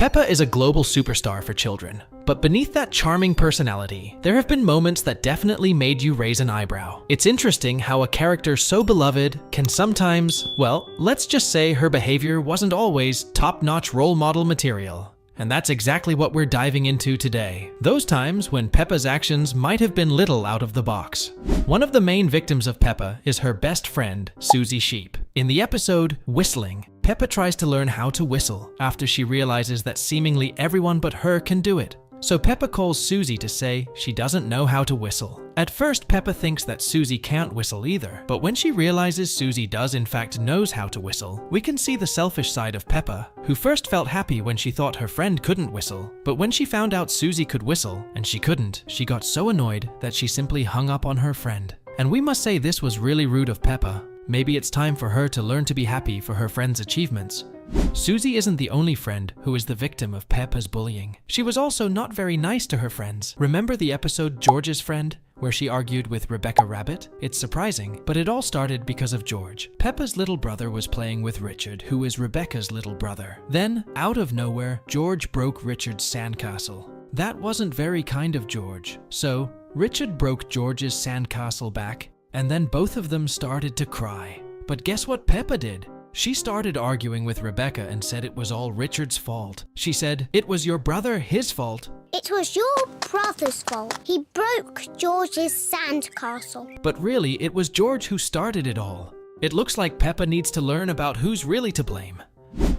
Peppa is a global superstar for children, but beneath that charming personality, there have been moments that definitely made you raise an eyebrow. It's interesting how a character so beloved can sometimes, well, let's just say her behavior wasn't always top-notch role model material. And that's exactly what we're diving into today. Those times when Peppa's actions might have been little out of the box. One of the main victims of Peppa is her best friend, Susie Sheep. In the episode Whistling, Peppa tries to learn how to whistle after she realizes that seemingly everyone but her can do it. So Peppa calls Susie to say she doesn't know how to whistle. At first, Peppa thinks that Susie can't whistle either, but when she realizes Susie does in fact knows how to whistle, we can see the selfish side of Peppa, who first felt happy when she thought her friend couldn't whistle. But when she found out Susie could whistle, and she couldn't, she got so annoyed that she simply hung up on her friend. And we must say this was really rude of Peppa. Maybe it's time for her to learn to be happy for her friend's achievements. Susie isn't the only friend who is the victim of Peppa's bullying. She was also not very nice to her friends. Remember the episode George's Friend, where she argued with Rebecca Rabbit? It's surprising, but it all started because of George. Peppa's little brother was playing with Richard, who is Rebecca's little brother. Then, out of nowhere, George broke Richard's sandcastle. That wasn't very kind of George. So, Richard broke George's sandcastle back, and then both of them started to cry. But guess what Peppa did? She started arguing with Rebecca and said it was all Richard's fault. She said, "It was your brother, his fault." It was your brother's fault. He broke George's sandcastle. But really, it was George who started it all. It looks like Peppa needs to learn about who's really to blame.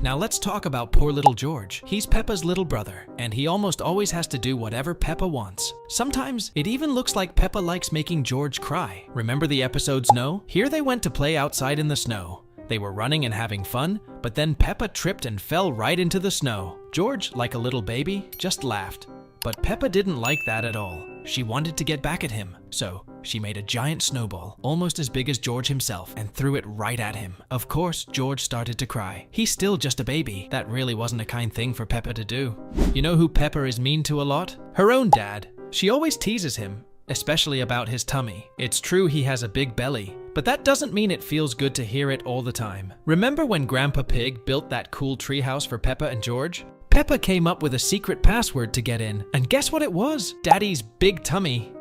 Now let's talk about poor little George. He's Peppa's little brother, and he almost always has to do whatever Peppa wants. Sometimes, it even looks like Peppa likes making George cry. Remember the episode Snow? Here they went to play outside in the snow. They were running and having fun, but then Peppa tripped and fell right into the snow. George, like a little baby, just laughed. But Peppa didn't like that at all. She wanted to get back at him, so she made a giant snowball, almost as big as George himself, and threw it right at him. Of course, George started to cry. He's still just a baby. That really wasn't a kind thing for Peppa to do. You know who Peppa is mean to a lot? Her own dad. She always teases him, especially about his tummy. It's true he has a big belly, but that doesn't mean it feels good to hear it all the time. Remember when Grandpa Pig built that cool treehouse for Peppa and George? Peppa came up with a secret password to get in, and guess what it was? Daddy's big tummy.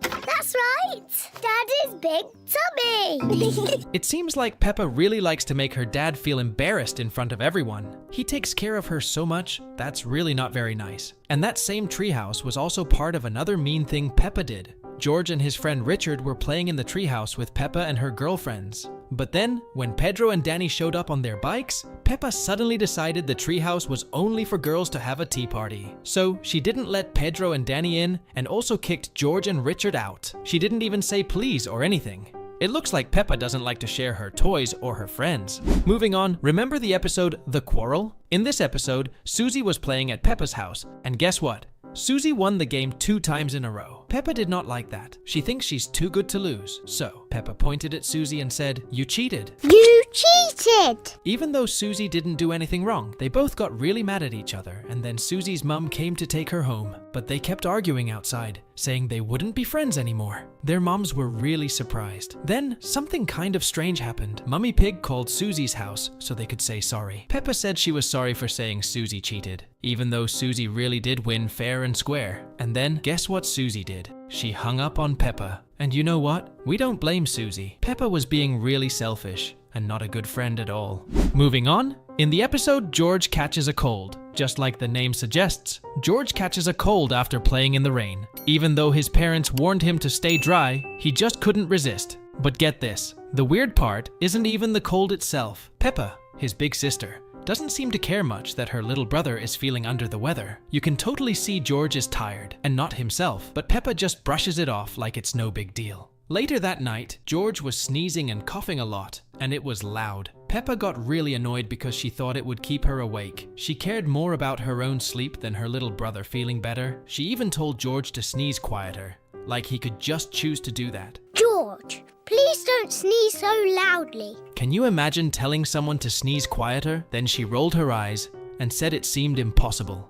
That's right! Daddy's big tummy! It seems like Peppa really likes to make her dad feel embarrassed in front of everyone. He takes care of her so much, that's really not very nice. And that same treehouse was also part of another mean thing Peppa did. George and his friend Richard were playing in the treehouse with Peppa and her girlfriends. But then, when Pedro and Danny showed up on their bikes, Peppa suddenly decided the treehouse was only for girls to have a tea party. So, she didn't let Pedro and Danny in, and also kicked George and Richard out. She didn't even say please or anything. It looks like Peppa doesn't like to share her toys or her friends. Moving on, remember the episode The Quarrel? In this episode, Susie was playing at Peppa's house, and guess what? Susie won the game 2 times in a row. Peppa did not like that. She thinks she's too good to lose. So, Peppa pointed at Susie and said, "You cheated." You cheated! Even though Susie didn't do anything wrong, they both got really mad at each other, and then Susie's mum came to take her home. But they kept arguing outside, saying they wouldn't be friends anymore. Their moms were really surprised. Then, something kind of strange happened. Mummy Pig called Susie's house so they could say sorry. Peppa said she was sorry for saying Susie cheated, even though Susie really did win fair and square. And then, guess what Susie did? She hung up on Peppa. And you know what? We don't blame Susie. Peppa was being really selfish and not a good friend at all. Moving on, in the episode George catches a cold. Just like the name suggests, George catches a cold after playing in the rain. Even though his parents warned him to stay dry, he just couldn't resist. But get this, the weird part isn't even the cold itself. Peppa, his big sister, doesn't seem to care much that her little brother is feeling under the weather. You can totally see George is tired, and not himself, but Peppa just brushes it off like it's no big deal. Later that night, George was sneezing and coughing a lot, and it was loud. Peppa got really annoyed because she thought it would keep her awake. She cared more about her own sleep than her little brother feeling better. She even told George to sneeze quieter, like he could just choose to do that. George, please don't sneeze so loudly. Can you imagine telling someone to sneeze quieter? Then she rolled her eyes and said it seemed impossible.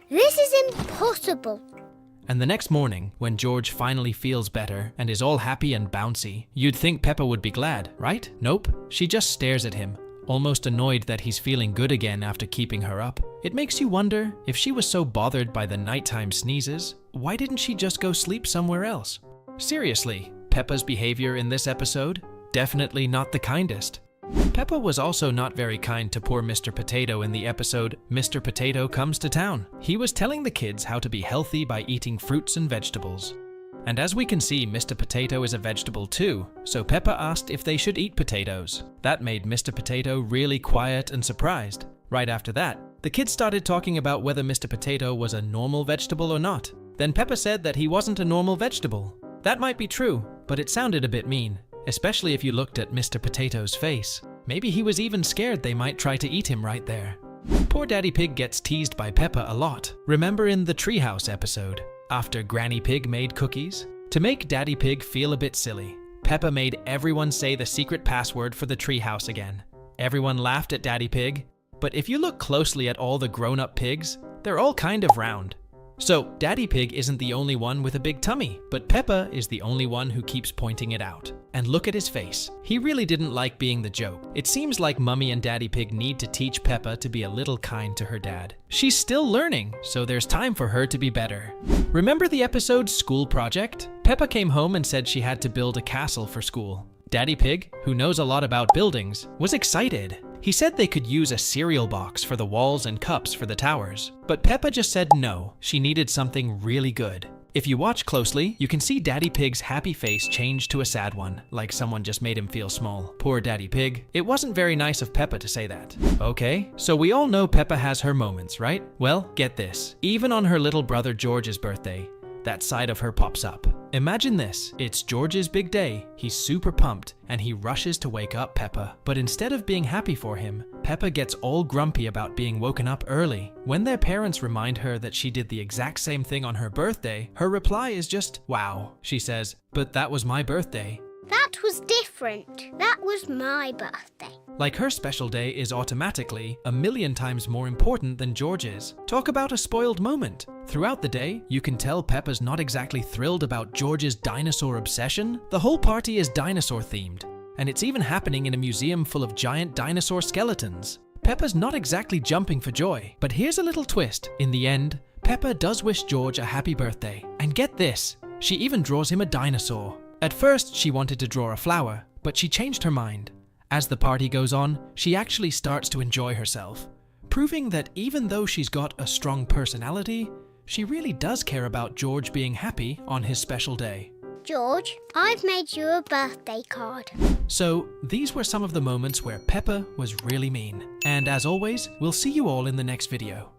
This is impossible. And the next morning, when George finally feels better and is all happy and bouncy, you'd think Peppa would be glad, right? Nope. She just stares at him, almost annoyed that he's feeling good again after keeping her up. It makes you wonder, if she was so bothered by the nighttime sneezes, why didn't she just go sleep somewhere else? Seriously, Peppa's behavior in this episode? Definitely not the kindest. Peppa was also not very kind to poor Mr. Potato in the episode Mr. Potato Comes to Town. He was telling the kids how to be healthy by eating fruits and vegetables. And as we can see, Mr. Potato is a vegetable too, so Peppa asked if they should eat potatoes. That made Mr. Potato really quiet and surprised. Right after that, the kids started talking about whether Mr. Potato was a normal vegetable or not. Then Peppa said that he wasn't a normal vegetable. That might be true, but it sounded a bit mean, especially if you looked at Mr. Potato's face. Maybe he was even scared they might try to eat him right there. Poor Daddy Pig gets teased by Peppa a lot. Remember in the treehouse episode, after Granny Pig made cookies? To make Daddy Pig feel a bit silly, Peppa made everyone say the secret password for the treehouse again. Everyone laughed at Daddy Pig, but if you look closely at all the grown-up pigs, they're all kind of round. So Daddy Pig isn't the only one with a big tummy, but Peppa is the only one who keeps pointing it out. And look at his face. He really didn't like being the joke. It seems like Mummy and Daddy Pig need to teach Peppa to be a little kind to her dad. She's still learning, so there's time for her to be better. Remember the episode School Project? Peppa came home and said she had to build a castle for school. Daddy Pig, who knows a lot about buildings, was excited. He said they could use a cereal box for the walls and cups for the towers. But Peppa just said no, she needed something really good. If you watch closely, you can see Daddy Pig's happy face change to a sad one, like someone just made him feel small. Poor Daddy Pig. It wasn't very nice of Peppa to say that. Okay, so we all know Peppa has her moments, right? Well, get this. Even on her little brother George's birthday, that side of her pops up. Imagine this, it's George's big day, he's super pumped, and he rushes to wake up Peppa. But instead of being happy for him, Peppa gets all grumpy about being woken up early. When their parents remind her that she did the exact same thing on her birthday, her reply is just, wow. She says, but that was my birthday. That was different. That was my birthday. Like her special day is automatically a million times more important than George's. Talk about a spoiled moment. Throughout the day, you can tell Peppa's not exactly thrilled about George's dinosaur obsession. The whole party is dinosaur themed, and it's even happening in a museum full of giant dinosaur skeletons. Peppa's not exactly jumping for joy, but here's a little twist. In the end, Peppa does wish George a happy birthday. And get this, she even draws him a dinosaur. At first, she wanted to draw a flower, but she changed her mind. As the party goes on, she actually starts to enjoy herself, proving that even though she's got a strong personality, she really does care about George being happy on his special day. George, I've made you a birthday card. So, these were some of the moments where Peppa was really mean. And as always, we'll see you all in the next video.